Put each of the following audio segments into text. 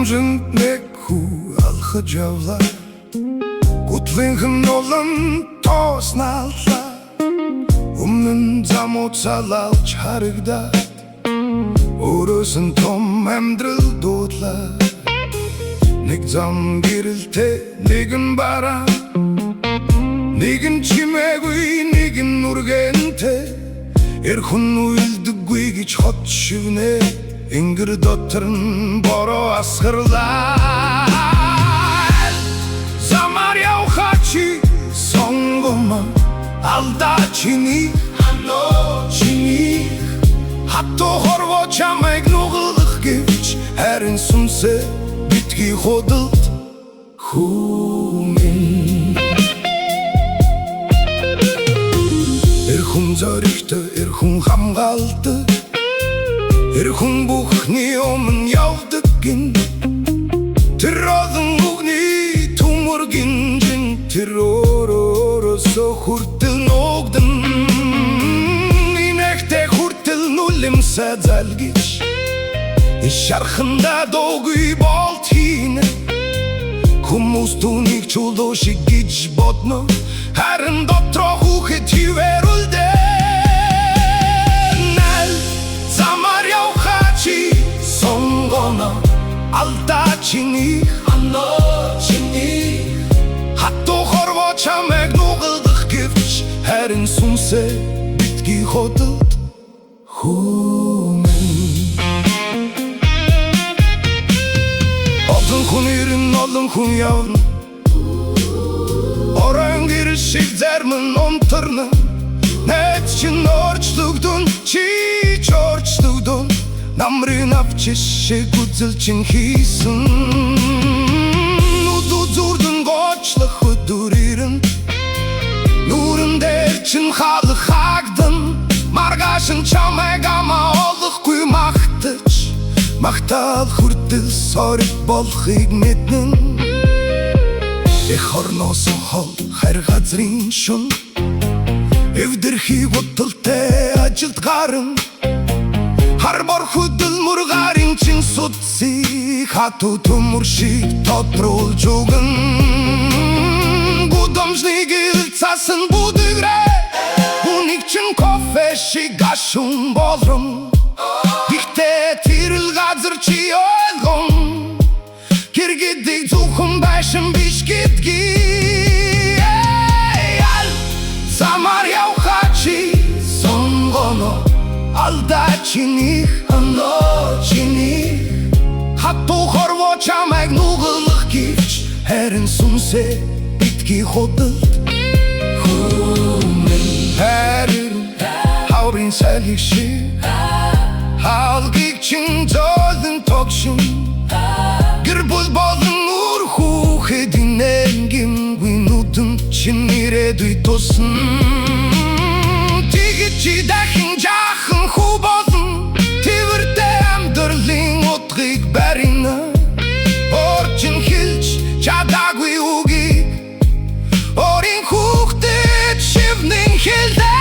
sind neku alhajavla Gutlinchen olan tosnalsa Замуцалалч харагдаад Өөрөөсөн том амьдрал дуудлаа Нэг зам гэрэлтэй нэгэн бараа Нэгэн чимээгүй нэгэн нүргэнтэй Эрхэн уйлдэггүй гэж хот шивнэ Ингэр дотор нь бороо асгарлаа Замар явхачи сонгома Алдачиний чиний Хатто хорво чамайг нугалах гэвч Харин сүнсээ битгий худалд хүмэн Эрхэн зоригтой, эрхэн хамгаалдаг Эрхэн бүхний өмнө явдаг гин Тэр олон үгний төмөр гинжин Тэр өөрөөсөө хүртэл ногдон Инэхтэй хүртэл нүлэмсэ залгич Шарханда дуугүй болт хийнэ Хүмүүс түүнийг чулуу шиг гэж бодно Харин дотроо хүүхэд хивэрүүлдэ Нал замар явхачи сонгоно Алдачиних Хатто хорво чамайг нугалдах гэвч Харин сүнсээ битгий худалд хүмэн Олон хүн ирэн, олон хүн явна Орон гэр шиг зарим нь унтарна Найз чинь орчлогдун, чи ч орчлогдун Намрын авчиш шиг үзэл чинь хийсэн Нүд үзүрдэн гочлах өдөр ирэн Нүрэн дээр чинь халах хаагдан Маргааш нь чамайг ама олохгүй магтаж Магтаал хүртэл сориг болохыг мэднэ Эх орноос хол хайр газрын шун Эвдэрхий гуталтай ажилд гарan Хар бор хөдөл мөр гарын чин судсыг Хатуу төмөр шиг тодруулж өгөн Гудамжны гэл цасан бүдэгрээ Үнийг чин кофе шиг гашун болрон Гэхдээ тэрл газар чи ойлгон Гэргэдэг зөвхөн байшин биш гэдгийг Замар явхачи сонгоно Алдачиних Хатто хорво чамайг нугалах гэвч Харин сүнсээ битгий худалд хүмэн Харин хаврын салхиг шиг Халгийг чин зөөлөн тогшин Гэр бүл болон үр хүүхэдийн энгимгүй нүдэн чин ирээдүй тусна Тэгэж чи дахин жаахан хүү болон Тэвэртэй амьдралын утгыг барина Орчин хэлж чадаагүй үгийг Орын хүүхдэд шивнэн хэлдэ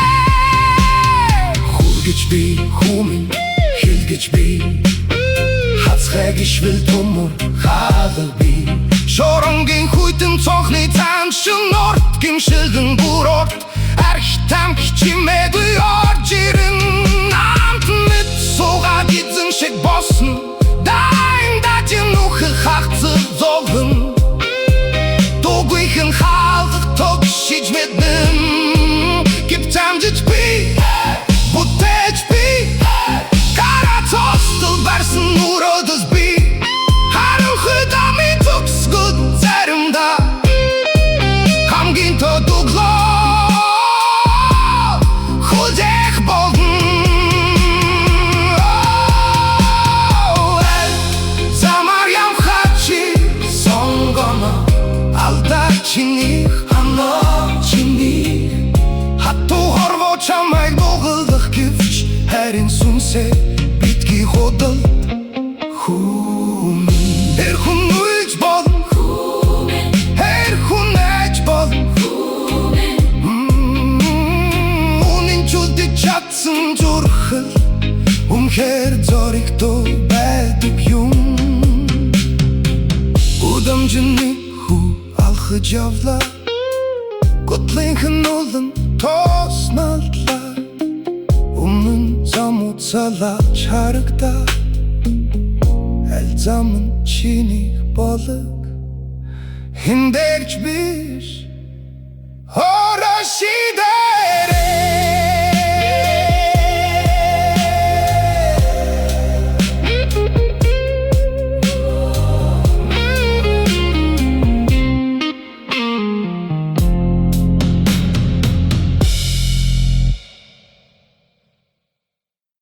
Хүргэж би хүмэн хэлгэж би Хацхайг ишвэл төмөр хаалал би Шоронгийн хүйтэн цонхны цааншин орт Гимшилдэн бүр орт Архитам хичимээгүй орж ирэн Намт мэд суугаад эзэн шиг босно Дайн дажин нүхэл хахцэл зовлон Дугүйхэн хаалгах тогшиж мэднэн Гипцамжиж би Бүтээж би Гарац хостол барсан өрөөдөс би Харин хөдами төгсгөд заримда Хамгийн төдөглөө Хүлээх болон Замар явхачи сонгоно Алдачиних Хатто хорво чамайг нугалдах гэвч Харин сүнсээ битгий худалд хүмэн Эрхэн уйлж болон Эрхэн найж болон Үнэн чулдэж чадсан зүрхэл Үнэхээр зоригтой байдаг юм Удамжыны ху алхыжавла Котлынхын олын тосналдла Умын замуцала чарыкта Элзамын чиних балык Хиндерч биш Орашида